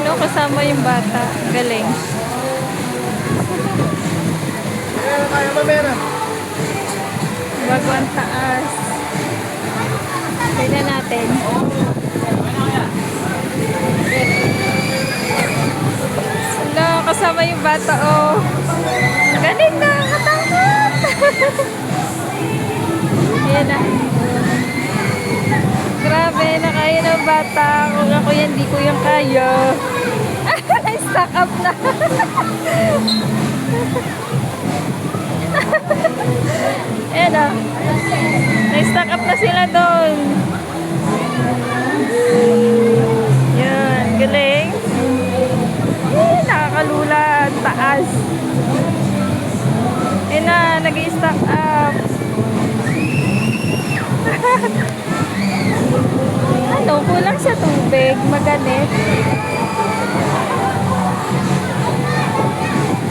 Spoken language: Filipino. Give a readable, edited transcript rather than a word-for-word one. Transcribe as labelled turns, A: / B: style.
A: Ayan o, kasama yung bata. Galing.
B: Kaya mo meron.
A: Bago ang taas. Tignan natin. Wala, kasama yung bata o. Galing na, katakot. Ayan na. Grabe, nakaya ng bata. Kung ako yan, di ko yung kaya. Na-stack up na. Ayan o. Na-stack up na sila doon. Yan, galing. Nakakalula. Taas. Ayan na, nag-i-stack up. Ano, kulang sa tubig. Maganit.